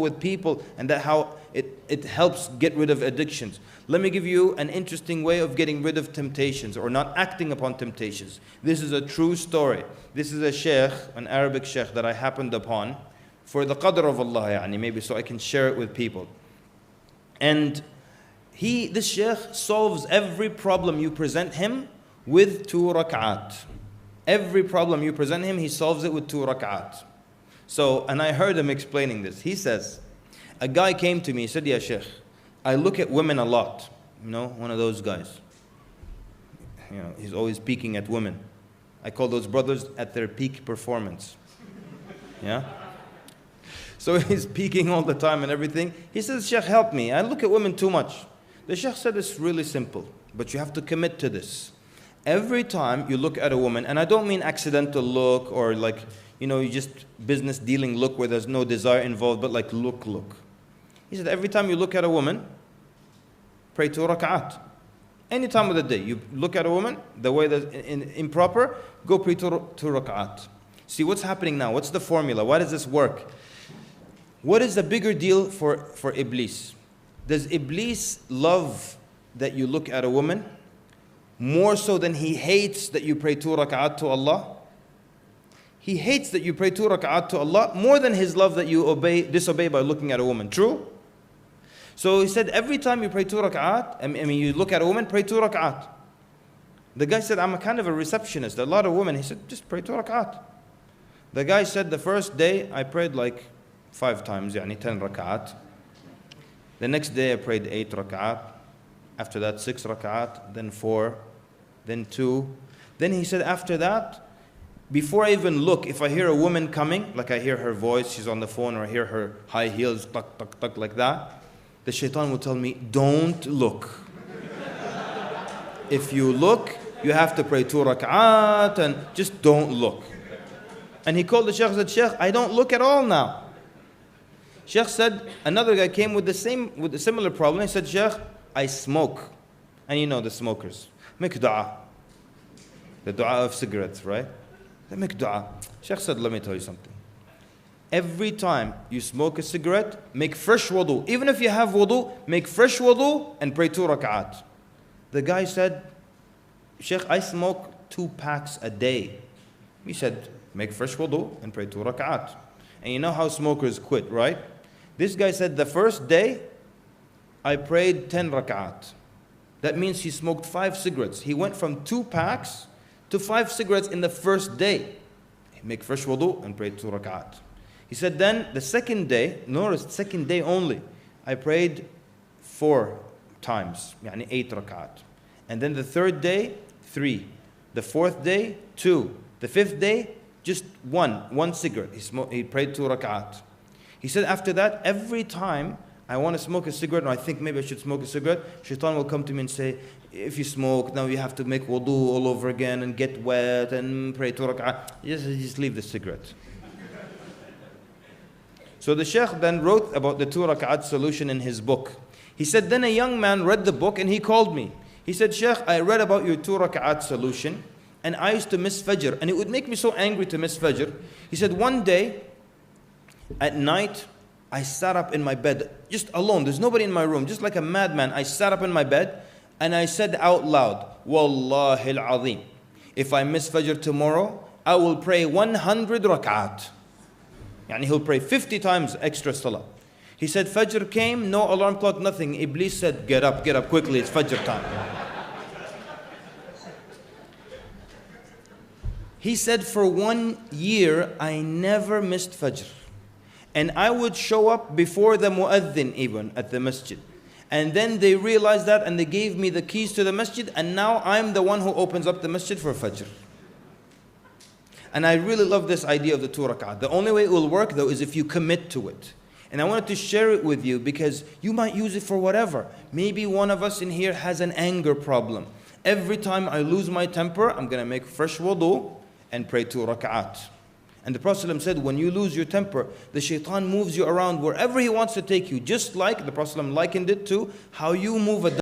with people, and that how it helps get rid of addictions. Let me give you an interesting way of getting rid of temptations or not acting upon temptations. This is a true story. This is a sheikh, an Arabic sheikh that I happened upon for the qadr of Allah, maybe so I can share it with people. And this sheikh solves every problem you present him with 2 rak'at. Every problem you present him, he solves it with 2 rak'at. So, and I heard him explaining this. He says, a guy came to me, he said, "Ya Sheikh, I look at women a lot." One of those guys. He's always peeking at women. I call those brothers at their peak performance. Yeah? So he's peeking all the time and everything. He says, "Sheikh, help me. I look at women too much." The Sheikh said, "It's really simple, but you have to commit to this. Every time you look at a woman," and I don't mean accidental look or you just business dealing look where there's no desire involved, but like look. He said, every time you look at a woman, pray 2 rak'at. Any time of the day, you look at a woman, the way that's improper, go pray 2 rak'at. See what's happening now. What's the formula? Why does this work? What is the bigger deal for Iblis? Does Iblis love that you look at a woman more so than he hates that you pray 2 rak'at to Allah? He hates that you pray 2 rak'at to Allah more than his love that you disobey by looking at a woman. True? So he said, every time you pray 2 rak'at, you look at a woman, pray 2 rak'at. The guy said, "I'm a kind of a receptionist. A lot of women." He said, "Just pray 2 rak'at." The guy said, "The first day I prayed like 5 times, 10 rak'at. The next day I prayed 8 rak'at. After that 6 rak'at, then 4, then 2. Then he said, after that, before I even look, if I hear a woman coming, like I hear her voice, she's on the phone, or I hear her high heels, tuck, tuck, tuck, like that, the shaitan will tell me, don't look. If you look, you have to pray 2 rak'at, and just don't look." And he called the sheikh and said, "Sheikh, I don't look at all now." Sheikh said, another guy came with a similar problem. He said, "Sheikh, I smoke." And the smokers. Make dua. The dua of cigarettes, right? They make dua. Sheikh said, "Let me tell you something. Every time you smoke a cigarette, make fresh wudu. Even if you have wudu, make fresh wudu and pray 2 rak'at. The guy said, "Sheikh, I smoke 2 packs a day." He said, "Make fresh wudu and pray 2 rak'at. And you know how smokers quit, right? This guy said, "The first day, I prayed 10 rak'at. That means he smoked 5 cigarettes. He went from 2 packs to 5 cigarettes in the first day. Make fresh wudu and pray 2 rak'at. He said, then the second day, notice second day only, I prayed 4 times, 8 rak'at. And then the third day, 3. The fourth day, 2. The fifth day, just 1 cigarette. He prayed 2 rak'at. He said, after that, every time I want to smoke a cigarette, or I think maybe I should smoke a cigarette, shaitan will come to me and say, if you smoke, now you have to make wudu all over again and get wet and pray 2 rak'at. Just leave the cigarette. So the sheikh then wrote about the 2 rak'at solution in his book. He said, then a young man read the book and he called me. He said, Sheikh, I read about your 2 rak'at solution and I used to miss Fajr and it would make me so angry to miss Fajr. He said, one day at night, I sat up in my bed, just alone. There's nobody in my room, just like a madman. I sat up in my bed and I said out loud, Wallahi al-Azim, if I miss Fajr tomorrow, I will pray 100 rak'at. He'll pray 50 times extra salah. He said, Fajr came, no alarm clock, nothing. Iblis said, get up quickly, it's Fajr time. He said, for 1 year, I never missed Fajr. And I would show up before the mu'adhin even at the masjid. And then they realized that and they gave me the keys to the masjid and now I'm the one who opens up the masjid for Fajr. And I really love this idea of the 2 rak'at. The only way it will work though is if you commit to it. And I wanted to share it with you because you might use it for whatever. Maybe one of us in here has an anger problem. Every time I lose my temper, I'm going to make fresh wudu and pray 2 rak'at. And the Prophet ﷺ said, when you lose your temper, the shaitan moves you around wherever he wants to take you. Just like the Prophet ﷺ likened it to how you move a